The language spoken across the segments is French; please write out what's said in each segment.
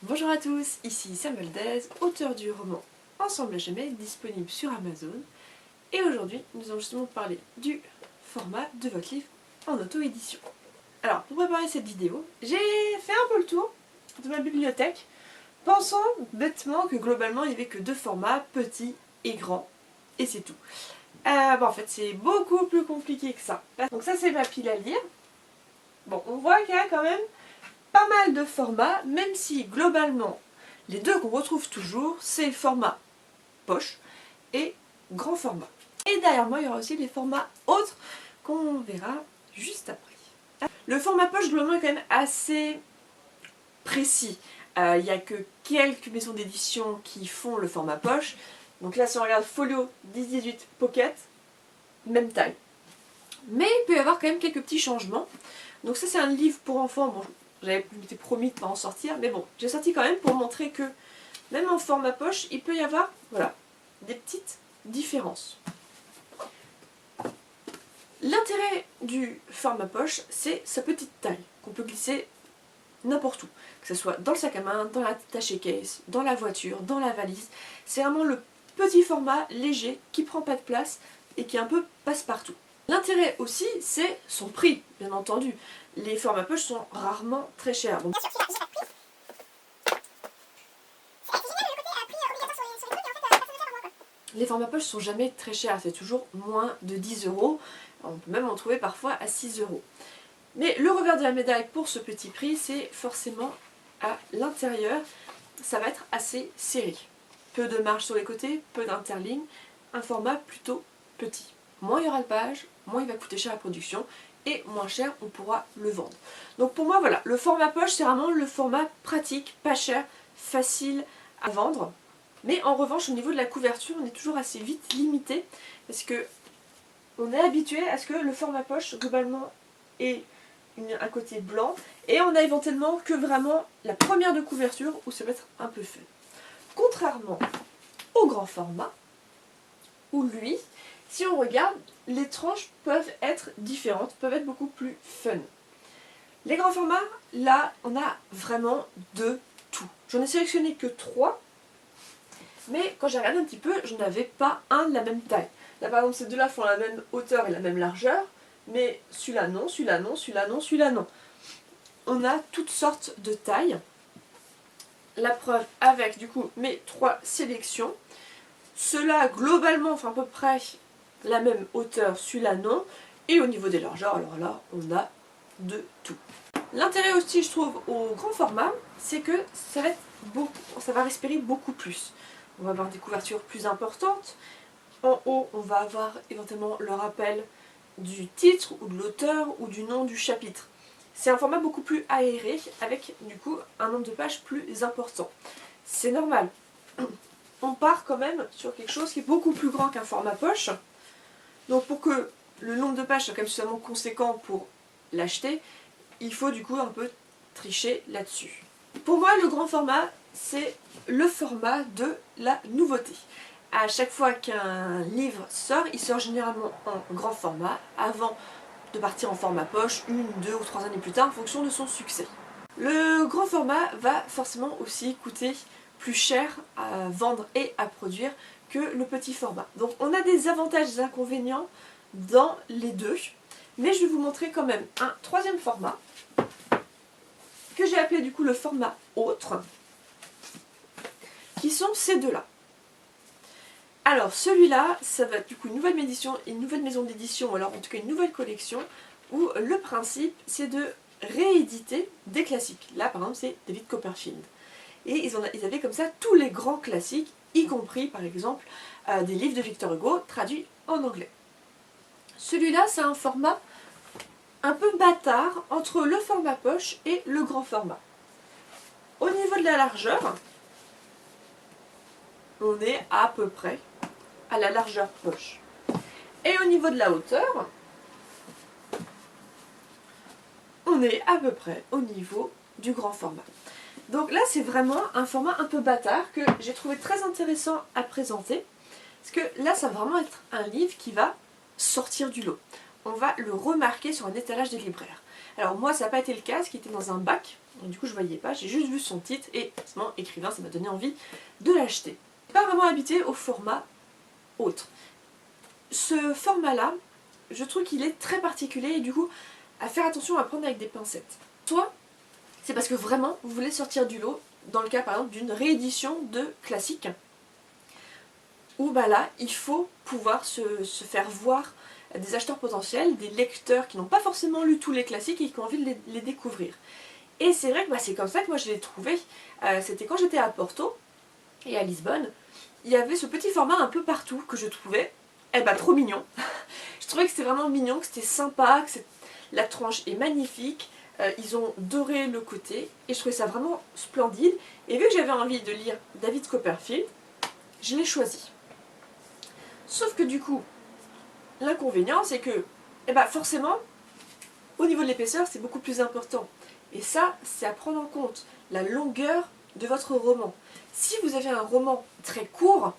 Bonjour à tous, ici Samuel Dez, auteur du roman Ensemble à jamais, disponible sur Amazon. Et aujourd'hui, nous allons justement parler du format de votre livre en auto-édition. Alors, pour préparer cette vidéo, j'ai fait un peu le tour de ma bibliothèque, pensant bêtement que globalement, il n'y avait que deux formats, petit et grand, et c'est tout. En fait, c'est beaucoup plus compliqué que ça. Donc ça, c'est ma pile à lire. Bon, on voit qu'il y a quand même pas mal de formats, même si globalement les deux qu'on retrouve toujours, c'est le format poche et grand format. Et derrière moi, il y aura aussi les formats autres qu'on verra juste après. Le format poche globalement est quand même assez précis. Il n'y a que quelques maisons d'édition qui font le format poche. Donc là, si on regarde Folio 10-18 Pocket, même taille. Mais il peut y avoir quand même quelques petits changements. Donc ça, c'est un livre pour enfants. Bon, j'avais été promis de ne pas en sortir, mais bon, j'ai sorti quand même pour montrer que même en format poche, il peut y avoir, voilà, des petites différences. L'intérêt du format poche, c'est sa petite taille, qu'on peut glisser n'importe où. Que ce soit dans le sac à main, dans la taché case, dans la voiture, dans la valise. C'est vraiment le petit format léger qui prend pas de place et qui est un peu passe-partout. L'intérêt aussi, c'est son prix, bien entendu. Les formats poche sont rarement très chers. Donc, les formats poche sont jamais très chers, c'est toujours moins de 10 €. On peut même en trouver parfois à 6 €. Mais le revers de la médaille pour ce petit prix, c'est forcément à l'intérieur, ça va être assez serré. Peu de marge sur les côtés, peu d'interlignes, un format plutôt petit. Moins il y aura de pages, moins il va coûter cher la production, et moins cher on pourra le vendre. Donc pour moi voilà, le format poche c'est vraiment le format pratique, pas cher, facile à vendre. Mais en revanche au niveau de la couverture on est toujours assez vite limité parce que on est habitué à ce que le format poche globalement ait un côté blanc et on a éventuellement que vraiment la première de couverture où ça va être un peu fun. Contrairement au grand format où lui, si on regarde, les tranches peuvent être différentes, peuvent être beaucoup plus fun. Les grands formats, là, on a vraiment de tout. J'en ai sélectionné que 3, mais quand j'ai regardé un petit peu, je n'avais pas un de la même taille. Là, par exemple, ces deux-là font la même hauteur et la même largeur, mais celui-là non, celui-là non, celui-là non, celui-là non. On a toutes sortes de tailles. La preuve avec, du coup, mes 3 sélections. Ceux-là, globalement, font à peu près la même hauteur, celui-là non. Et au niveau des largeurs, alors là, on a de tout. L'intérêt aussi, je trouve, au grand format, c'est que ça va respirer beaucoup plus. On va avoir des couvertures plus importantes. En haut, on va avoir éventuellement le rappel du titre, ou de l'auteur, ou du nom du chapitre. C'est un format beaucoup plus aéré, avec du coup un nombre de pages plus important. C'est normal. On part quand même sur quelque chose qui est beaucoup plus grand qu'un format poche. Donc pour que le nombre de pages soit quand même suffisamment conséquent pour l'acheter, il faut du coup un peu tricher là-dessus. Pour moi, le grand format, c'est le format de la nouveauté. À chaque fois qu'un livre sort, il sort généralement en grand format, avant de partir en format poche, 1, 2 ou 3 années plus tard, en fonction de son succès. Le grand format va forcément aussi coûter plus cher à vendre et à produire que le petit format. Donc on a des avantages et des inconvénients dans les deux, mais je vais vous montrer quand même un troisième format, que j'ai appelé du coup le format autre, qui sont ces deux-là. Alors celui-là, ça va être du coup une nouvelle maison d'édition, ou alors en tout cas une nouvelle collection, où le principe c'est de rééditer des classiques. Là par exemple c'est David Copperfield. Et ils avaient comme ça tous les grands classiques, y compris par exemple des livres de Victor Hugo traduits en anglais. Celui-là c'est un format un peu bâtard entre le format poche et le grand format. Au niveau de la largeur, on est à peu près à la largeur poche. Et au niveau de la hauteur, on est à peu près au niveau du grand format. Donc là c'est vraiment un format un peu bâtard que j'ai trouvé très intéressant à présenter. Parce que là ça va vraiment être un livre qui va sortir du lot. On va le remarquer sur un étalage des libraires. Alors moi ça n'a pas été le cas, ce qui était dans un bac, donc du coup je voyais pas, j'ai juste vu son titre et forcément écrivain, ça m'a donné envie de l'acheter. Pas vraiment habituée au format autre. Ce format là, je trouve qu'il est très particulier et du coup à faire attention à prendre avec des pincettes. Soit c'est parce que vraiment vous voulez sortir du lot, dans le cas par exemple d'une réédition de classique, où bah là il faut pouvoir se faire voir à des acheteurs potentiels, des lecteurs qui n'ont pas forcément lu tous les classiques et qui ont envie de les découvrir. Et c'est vrai que bah, c'est comme ça que moi je l'ai trouvé. C'était quand j'étais à Porto et à Lisbonne, il y avait ce petit format un peu partout que je trouvais trop mignon. Je trouvais que c'était vraiment mignon, que c'était sympa, que la tranche est magnifique. Ils ont doré le côté et je trouvais ça vraiment splendide. Et vu que j'avais envie de lire David Copperfield, je l'ai choisi. Sauf que du coup, l'inconvénient c'est que forcément, au niveau de l'épaisseur c'est beaucoup plus important. Et ça, c'est à prendre en compte, la longueur de votre roman. Si vous avez un roman très court,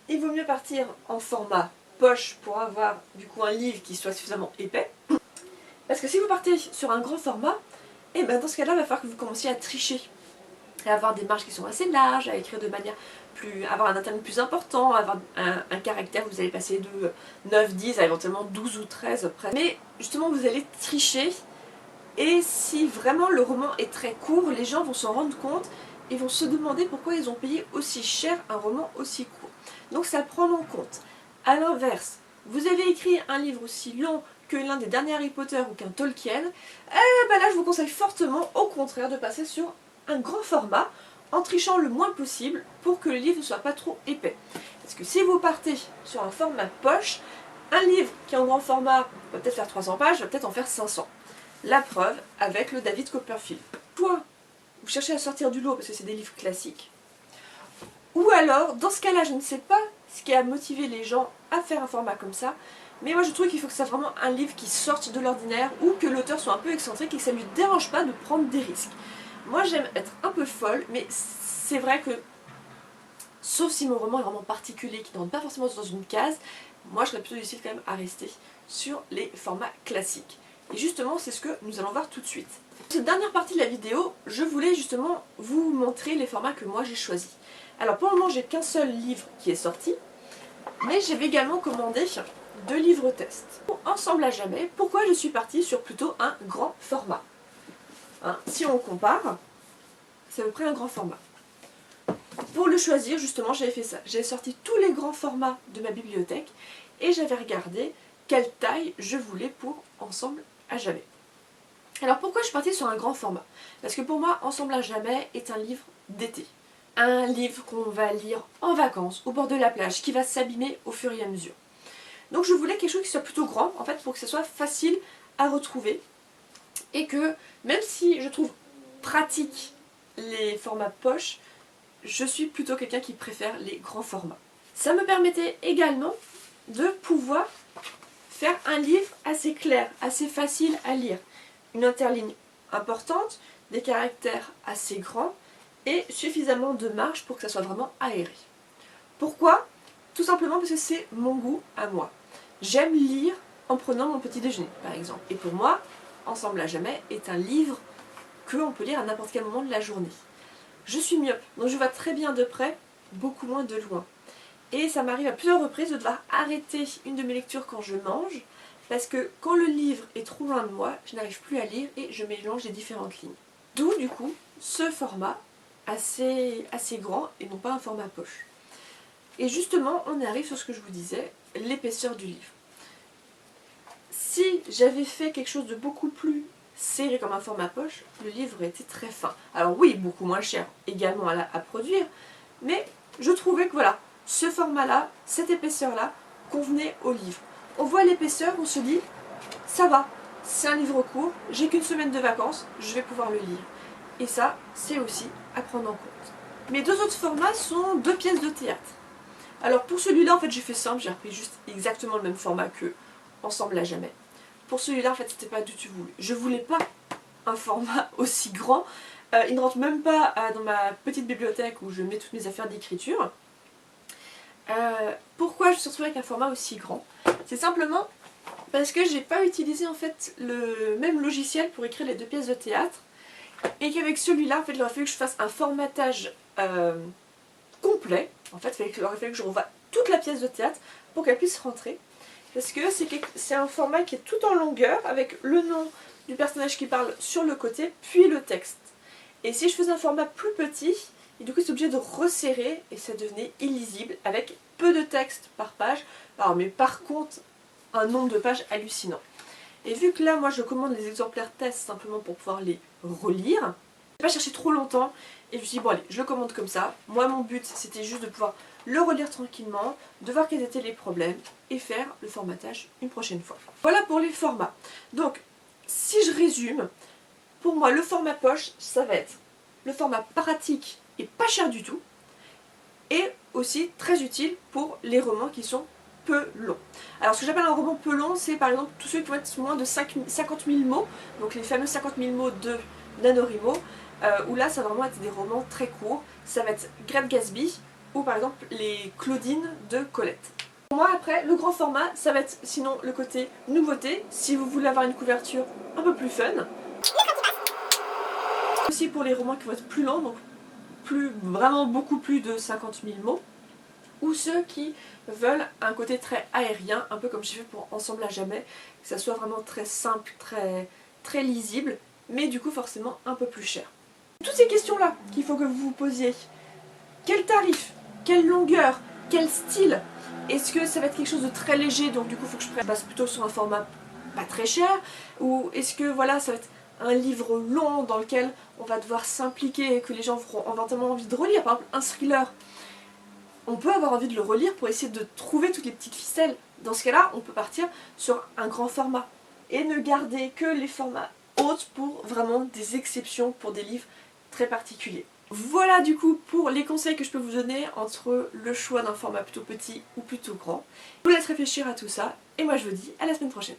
il vaut mieux partir en format poche pour avoir du coup un livre qui soit suffisamment épais. Parce que si vous partez sur un grand format, dans ce cas-là, il va falloir que vous commenciez à tricher. À avoir des marges qui sont assez larges, à écrire de manière avoir un interligne plus important, avoir un caractère, vous allez passer de 9, 10 à éventuellement 12 ou 13 presque. Mais justement, vous allez tricher. Et si vraiment le roman est très court, les gens vont s'en rendre compte et vont se demander pourquoi ils ont payé aussi cher un roman aussi court. Donc c'est à prendre en compte. A l'inverse, vous avez écrit un livre aussi long que l'un des derniers Harry Potter ou qu'un Tolkien, là je vous conseille fortement au contraire de passer sur un grand format en trichant le moins possible pour que le livre ne soit pas trop épais. Parce que si vous partez sur un format poche, un livre qui est en grand format va peut-être faire 300 pages, va peut-être en faire 500. La preuve avec le David Copperfield. Soit vous cherchez à sortir du lot parce que c'est des livres classiques, ou alors, dans ce cas-là, je ne sais pas ce qui a motivé les gens à faire un format comme ça, mais moi je trouve qu'il faut que ça soit vraiment un livre qui sorte de l'ordinaire ou que l'auteur soit un peu excentrique et que ça ne lui dérange pas de prendre des risques. Moi j'aime être un peu folle, mais c'est vrai que, sauf si mon roman est vraiment particulier, qui ne rentre pas forcément dans une case, moi je serais plutôt du style quand même à rester sur les formats classiques. Et justement, c'est ce que nous allons voir tout de suite. Dans cette dernière partie de la vidéo, je voulais justement vous montrer les formats que moi j'ai choisis. Alors pour le moment, j'ai qu'un seul livre qui est sorti, mais j'avais également commandé 2 livres tests. Ensemble à jamais, pourquoi je suis partie sur plutôt un grand format, si on compare, c'est à peu près un grand format. Pour le choisir, justement, j'avais fait ça. J'avais sorti tous les grands formats de ma bibliothèque et j'avais regardé quelle taille je voulais pour Ensemble à jamais. Alors pourquoi je suis partie sur un grand format? Parce que pour moi, Ensemble à jamais est un livre d'été. Un livre qu'on va lire en vacances, au bord de la plage, qui va s'abîmer au fur et à mesure. Donc je voulais quelque chose qui soit plutôt grand, en fait, pour que ce soit facile à retrouver. Et que, même si je trouve pratique les formats poche, je suis plutôt quelqu'un qui préfère les grands formats. Ça me permettait également de pouvoir faire un livre assez clair, assez facile à lire. Une interligne importante, des caractères assez grands et suffisamment de marge pour que ça soit vraiment aéré. Pourquoi? Tout simplement parce que c'est mon goût à moi. J'aime lire en prenant mon petit déjeuner, par exemple. Et pour moi, Ensemble à jamais est un livre qu'on peut lire à n'importe quel moment de la journée. Je suis myope, donc je vois très bien de près, beaucoup moins de loin. Et ça m'arrive à plusieurs reprises de devoir arrêter une de mes lectures quand je mange, parce que quand le livre est trop loin de moi, je n'arrive plus à lire et je mélange les différentes lignes. D'où du coup ce format assez grand et non pas un format poche. Et justement, on arrive sur ce que je vous disais, l'épaisseur du livre. Si j'avais fait quelque chose de beaucoup plus serré comme un format poche, le livre aurait été très fin. Alors oui, beaucoup moins cher également à produire, mais je trouvais que voilà, ce format-là, cette épaisseur-là, convenait au livre. On voit l'épaisseur, on se dit, ça va, c'est un livre court, j'ai qu'une semaine de vacances, je vais pouvoir le lire. Et ça, c'est aussi à prendre en compte. Mes 2 autres formats sont 2 pièces de théâtre. Alors pour celui-là, en fait, j'ai fait simple, j'ai repris juste exactement le même format que Ensemble à jamais. Pour celui-là, en fait, c'était pas du tout voulu. Je voulais pas un format aussi grand. Il ne rentre même pas dans ma petite bibliothèque où je mets toutes mes affaires d'écriture. Pourquoi je me suis retrouvée avec un format aussi grand? C'est simplement parce que j'ai pas utilisé en fait le même logiciel pour écrire les 2 pièces de théâtre, et qu'avec celui-là, en fait, il aurait fallu que je fasse un formatage complet. En fait, il aurait fallu que je revoie toute la pièce de théâtre pour qu'elle puisse rentrer. Parce que c'est un format qui est tout en longueur, avec le nom du personnage qui parle sur le côté, puis le texte. Et si je faisais un format plus petit, et du coup c'est obligé de resserrer, et ça devenait illisible, avec peu de texte par page, alors, mais par contre, un nombre de pages hallucinant. Et vu que là, moi, je commande les exemplaires tests simplement pour pouvoir les relire, j'ai pas cherché trop longtemps, et je me suis dit, bon allez, je le commande comme ça. Moi, mon but, c'était juste de pouvoir le relire tranquillement, de voir quels étaient les problèmes, et faire le formatage une prochaine fois. Voilà pour les formats. Donc, si je résume, pour moi, le format poche, ça va être le format pratique et pas cher du tout, et aussi très utile pour les romans qui sont peu longs. Alors ce que j'appelle un roman peu long, c'est par exemple tous ceux qui vont être moins de 50 000 mots, donc les fameux 50 000 mots de NaNoWriMo, où là ça va vraiment être des romans très courts. Ça va être Great Gatsby, ou par exemple les Claudine de Colette. Pour moi après, le grand format, ça va être sinon le côté nouveauté, si vous voulez avoir une couverture un peu plus fun. Aussi pour les romans qui vont être plus longs, donc vraiment beaucoup plus de 50 000 mots, ou ceux qui veulent un côté très aérien, un peu comme j'ai fait pour Ensemble à jamais, que ça soit vraiment très simple, très lisible, mais du coup forcément un peu plus cher. Toutes ces questions-là qu'il faut que vous vous posiez. Quel tarif? Quelle longueur? Quel style? Est-ce que ça va être quelque chose de très léger, donc du coup il faut que je passe plutôt sur un format pas très cher? Ou est-ce que voilà, ça va être un livre long dans lequel on va devoir s'impliquer et que les gens auront éventuellement envie de relire, par exemple un thriller? On peut avoir envie de le relire pour essayer de trouver toutes les petites ficelles. Dans ce cas-là, on peut partir sur un grand format et ne garder que les formats hautes pour vraiment des exceptions pour des livres très particuliers. Voilà du coup pour les conseils que je peux vous donner entre le choix d'un format plutôt petit ou plutôt grand. Je vous laisse réfléchir à tout ça et moi je vous dis à la semaine prochaine.